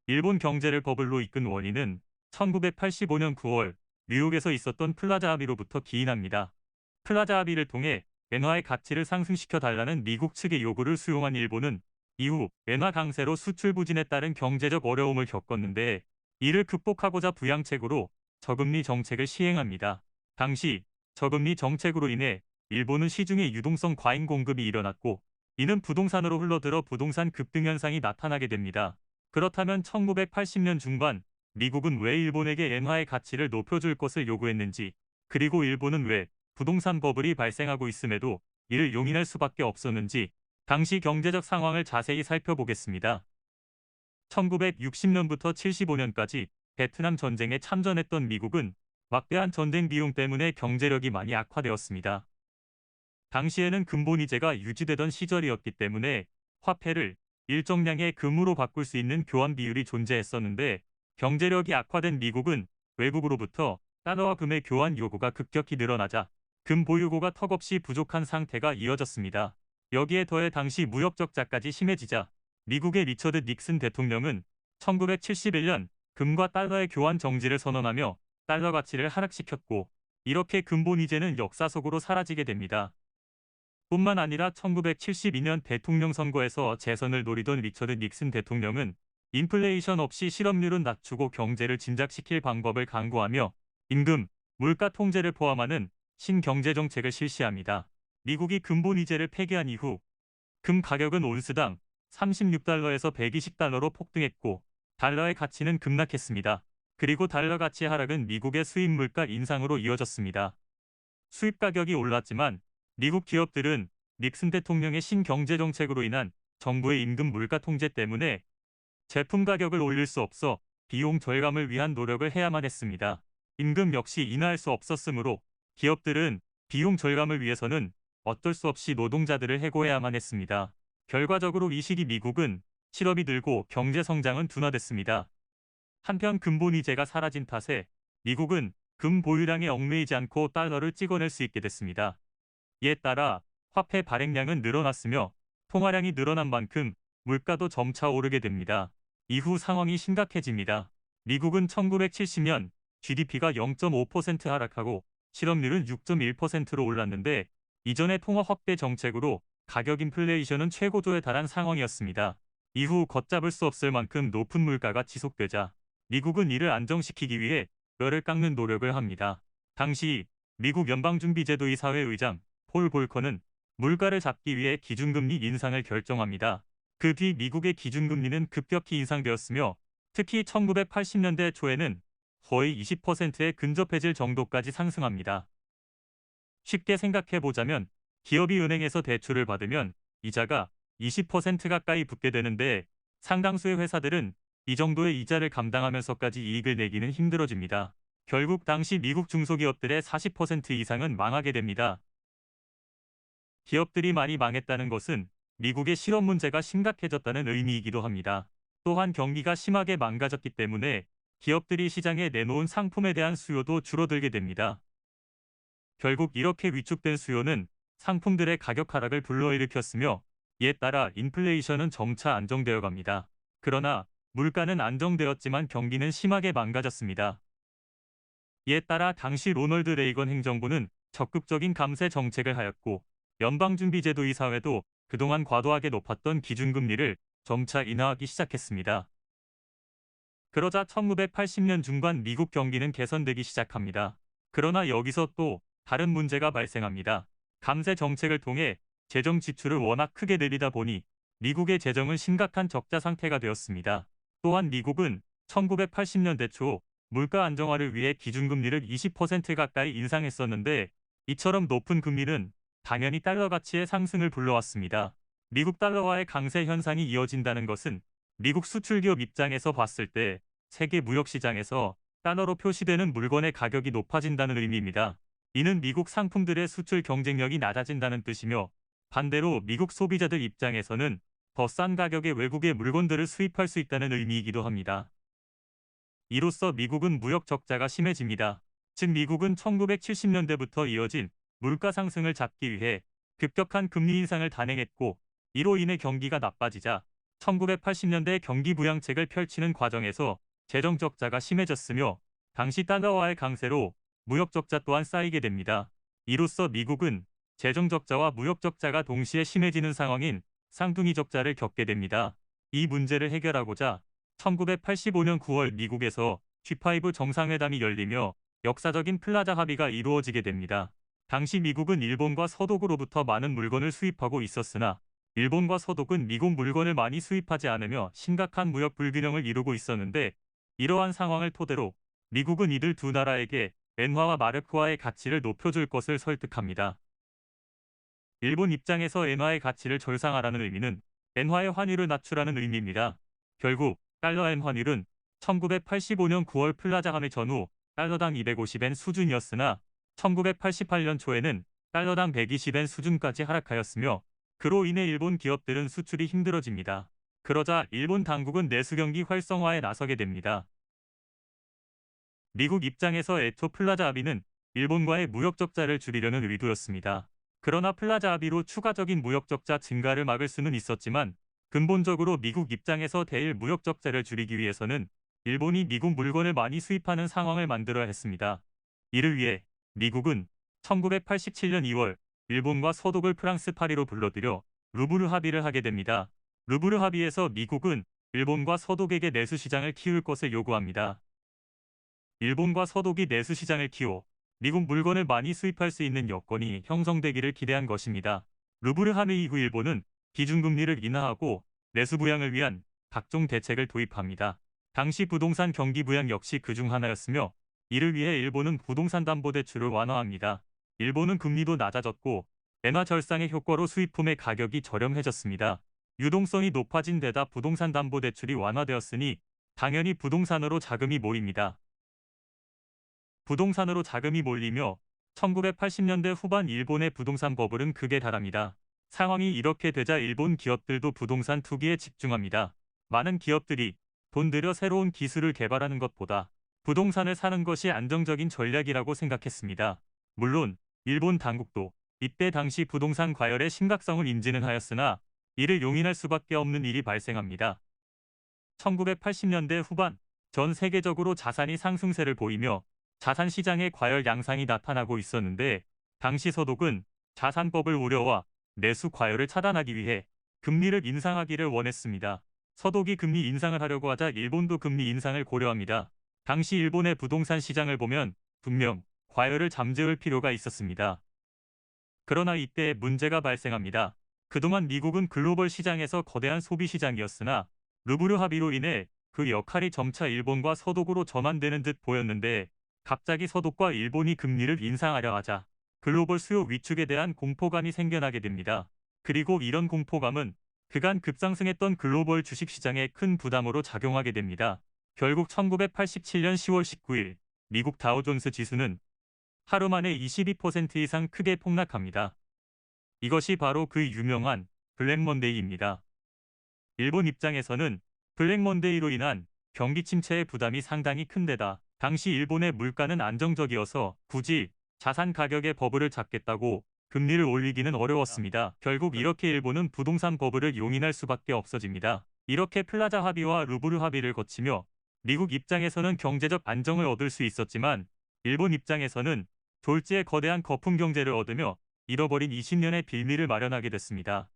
일본 경제를 버블로 이끈 원인은 1985년 9월 뉴욕에서 있었던 플라자 합의로부터 기인합니다. 플라자 합의를 통해 엔화의 가치를 상승시켜 달라는 미국 측의 요구를 수용한 일본은 이후 엔화 강세로 수출 부진에 따른 경제적 어려움을 겪었는데, 이를 극복하고자 부양책으로 저금리 정책을 시행합니다. 당시 저금리 정책으로 인해 일본은 시중에 유동성 과잉 공급이 일어났고, 이는 부동산으로 흘러들어 부동산 급등 현상이 나타나게 됩니다. 그렇다면 1980년 중반 미국은 왜 일본에게 엔화의 가치를 높여줄 것을 요구했는지, 그리고 일본은 왜 부동산 버블이 발생하고 있음에도 이를 용인할 수밖에 없었는지, 당시 경제적 상황을 자세히 살펴보겠습니다. 1960년부터 75년까지 베트남 전쟁에 참전했던 미국은 막대한 전쟁 비용 때문에 경제력이 많이 악화되었습니다. 당시에는 근본이제가 유지되던 시절이었기 때문에 화폐를 일정량의 금으로 바꿀 수 있는 교환 비율이 존재했었는데, 경제력이 악화된 미국은 외국으로부터 달러와 금의 교환 요구가 급격히 늘어나자 금 보유고가 턱없이 부족한 상태가 이어졌습니다. 여기에 더해 당시 무역 적자까지 심해지자 미국의 리처드 닉슨 대통령은 1971년 금과 달러의 교환 정지를 선언하며 달러 가치를 하락시켰고, 이렇게 근본이제는 역사 속으로 사라지게 됩니다. 뿐만 아니라 1972년 대통령 선거에서 재선을 노리던 리처드 닉슨 대통령은 인플레이션 없이 실업률은 낮추고 경제를 진작시킬 방법을 강구하며 임금, 물가 통제를 포함하는 신경제정책을 실시합니다. 미국이 근본이제를 폐기한 이후 금 가격은 온스당 36달러에서 120달러로 폭등했고, 달러의 가치는 급락했습니다. 그리고 달러 가치 하락은 미국의 수입 물가 인상으로 이어졌습니다. 수입 가격이 올랐지만 미국 기업들은 닉슨 대통령의 신경제정책으로 인한 정부의 임금 물가 통제 때문에 제품 가격을 올릴 수 없어 비용 절감을 위한 노력을 해야만 했습니다. 임금 역시 인하할 수 없었으므로 기업들은 비용 절감을 위해서는 어쩔 수 없이 노동자들을 해고해야만 했습니다. 결과적으로 이 시기 미국은 실업이 늘고 경제 성장은 둔화됐습니다. 한편 근본이제가 사라진 탓에 미국은 금 보유량에 얽매이지 않고 달러를 찍어낼 수 있게 됐습니다. 이에 따라 화폐 발행량은 늘어났으며 통화량이 늘어난 만큼 물가도 점차 오르게 됩니다. 이후 상황이 심각해집니다. 미국은 1970년 GDP가 0.5% 하락하고 실업률은 6.1%로 올랐는데, 이전의 통화 확대 정책으로 가격 인플레이션은 최고조에 달한 상황이었습니다. 이후 걷잡을 수 없을 만큼 높은 물가가 지속되자 미국은 이를 안정시키기 위해 뼈를 깎는 노력을 합니다. 당시 미국 연방준비제도 이사회 의장 폴 볼커는 물가를 잡기 위해 기준금리 인상을 결정합니다. 그 뒤 미국의 기준금리는 급격히 인상되었으며, 특히 1980년대 초에는 거의 20%에 근접해질 정도까지 상승합니다. 쉽게 생각해보자면 기업이 은행에서 대출을 받으면 이자가 20% 가까이 붙게 되는데, 상당수의 회사들은 이 정도의 이자를 감당하면서까지 이익을 내기는 힘들어집니다. 결국 당시 미국 중소기업들의 40% 이상은 망하게 됩니다. 기업들이 많이 망했다는 것은 미국의 실업 문제가 심각해졌다는 의미이기도 합니다. 또한 경기가 심하게 망가졌기 때문에 기업들이 시장에 내놓은 상품에 대한 수요도 줄어들게 됩니다. 결국 이렇게 위축된 수요는 상품들의 가격 하락을 불러일으켰으며, 이에 따라 인플레이션은 점차 안정되어 갑니다. 그러나 물가는 안정되었지만 경기는 심하게 망가졌습니다. 이에 따라 당시 로널드 레이건 행정부는 적극적인 감세 정책을 하였고, 연방준비제도 이사회도 그동안 과도하게 높았던 기준금리를 점차 인하하기 시작했습니다. 그러자 1980년 중반 미국 경기는 개선되기 시작합니다. 그러나 여기서 또 다른 문제가 발생합니다. 감세 정책을 통해 재정 지출을 워낙 크게 늘리다 보니 미국의 재정은 심각한 적자 상태가 되었습니다. 또한 미국은 1980년대 초 물가 안정화를 위해 기준금리를 20% 가까이 인상했었는데, 이처럼 높은 금리는 당연히 달러 가치의 상승을 불러왔습니다. 미국 달러화의 강세 현상이 이어진다는 것은 미국 수출기업 입장에서 봤을 때 세계 무역시장에서 달러로 표시되는 물건의 가격이 높아진다는 의미입니다. 이는 미국 상품들의 수출 경쟁력이 낮아진다는 뜻이며, 반대로 미국 소비자들 입장에서는 더 싼 가격의 외국의 물건들을 수입할 수 있다는 의미이기도 합니다. 이로써 미국은 무역 적자가 심해집니다. 즉 미국은 1970년대부터 이어진 물가 상승을 잡기 위해 급격한 금리 인상을 단행했고, 이로 인해 경기가 나빠지자 1980년대 경기 부양책을 펼치는 과정에서 재정 적자가 심해졌으며 당시 달러화의 강세로 무역 적자 또한 쌓이게 됩니다. 이로써 미국은 재정 적자와 무역 적자가 동시에 심해지는 상황인 쌍둥이 적자를 겪게 됩니다. 이 문제를 해결하고자 1985년 9월 미국에서 G5 정상회담이 열리며 역사적인 플라자 합의가 이루어지게 됩니다. 당시 미국은 일본과 서독으로부터 많은 물건을 수입하고 있었으나 일본과 서독은 미국 물건을 많이 수입하지 않으며 심각한 무역 불균형을 이루고 있었는데, 이러한 상황을 토대로 미국은 이들 두 나라에게 엔화와 마르크화의 가치를 높여줄 것을 설득합니다. 일본 입장에서 엔화의 가치를 절상하라는 의미는 엔화의 환율을 낮추라는 의미입니다. 결국 달러 엔 환율은 1985년 9월 플라자 합의 전후 달러당 250엔 수준이었으나 1988년 초에는 달러당 120엔 수준까지 하락하였으며, 그로 인해 일본 기업들은 수출이 힘들어집니다. 그러자 일본 당국은 내수 경기 활성화에 나서게 됩니다. 미국 입장에서 애초 플라자 합의는 일본과의 무역 적자를 줄이려는 의도였습니다. 그러나 플라자 합의로 추가적인 무역 적자 증가를 막을 수는 있었지만, 근본적으로 미국 입장에서 대일 무역 적자를 줄이기 위해서는 일본이 미국 물건을 많이 수입하는 상황을 만들어야 했습니다. 이를 위해 미국은 1987년 2월 일본과 서독을 프랑스 파리로 불러들여 루브르 합의를 하게 됩니다. 루브르 합의에서 미국은 일본과 서독에게 내수 시장을 키울 것을 요구합니다. 일본과 서독이 내수 시장을 키워 미국 물건을 많이 수입할 수 있는 여건이 형성되기를 기대한 것입니다. 루브르 합의 이후 일본은 기준금리를 인하하고 내수 부양을 위한 각종 대책을 도입합니다. 당시 부동산 경기 부양 역시 그중 하나였으며, 이를 위해 일본은 부동산 담보 대출을 완화합니다. 일본은 금리도 낮아졌고 엔화 절상의 효과로 수입품의 가격이 저렴해졌습니다. 유동성이 높아진 데다 부동산 담보 대출이 완화되었으니 당연히 부동산으로 자금이 모입니다. 부동산으로 자금이 몰리며 1980년대 후반 일본의 부동산 버블은 극에 달합니다. 상황이 이렇게 되자 일본 기업들도 부동산 투기에 집중합니다. 많은 기업들이 돈 들여 새로운 기술을 개발하는 것보다 부동산을 사는 것이 안정적인 전략이라고 생각했습니다. 물론 일본 당국도 이때 당시 부동산 과열의 심각성을 인지는 하였으나 이를 용인할 수밖에 없는 일이 발생합니다. 1980년대 후반 전 세계적으로 자산이 상승세를 보이며 자산 시장의 과열 양상이 나타나고 있었는데, 당시 서독은 자산법을 우려와 내수 과열을 차단하기 위해 금리를 인상하기를 원했습니다. 서독이 금리 인상을 하려고 하자 일본도 금리 인상을 고려합니다. 당시 일본의 부동산 시장을 보면 분명 과열을 잠재울 필요가 있었습니다. 그러나 이때 문제가 발생합니다. 그동안 미국은 글로벌 시장에서 거대한 소비 시장이었으나 루브르 합의로 인해 그 역할이 점차 일본과 서독으로 전환되는 듯 보였는데, 갑자기 서독과 일본이 금리를 인상하려 하자 글로벌 수요 위축에 대한 공포감이 생겨나게 됩니다. 그리고 이런 공포감은 그간 급상승했던 글로벌 주식시장에 큰 부담으로 작용하게 됩니다. 결국 1987년 10월 19일 미국 다우존스 지수는 하루 만에 22% 이상 크게 폭락합니다. 이것이 바로 그 유명한 블랙먼데이입니다. 일본 입장에서는 블랙먼데이로 인한 경기 침체의 부담이 상당히 큰데다 당시 일본의 물가는 안정적이어서 굳이 자산 가격의 버블을 잡겠다고 금리를 올리기는 어려웠습니다. 결국 이렇게 일본은 부동산 버블을 용인할 수밖에 없어집니다. 이렇게 플라자 합의와 루브르 합의를 거치며 미국 입장에서는 경제적 안정을 얻을 수 있었지만, 일본 입장에서는 졸지에 거대한 거품 경제를 얻으며 잃어버린 20년의 빌미를 마련하게 됐습니다.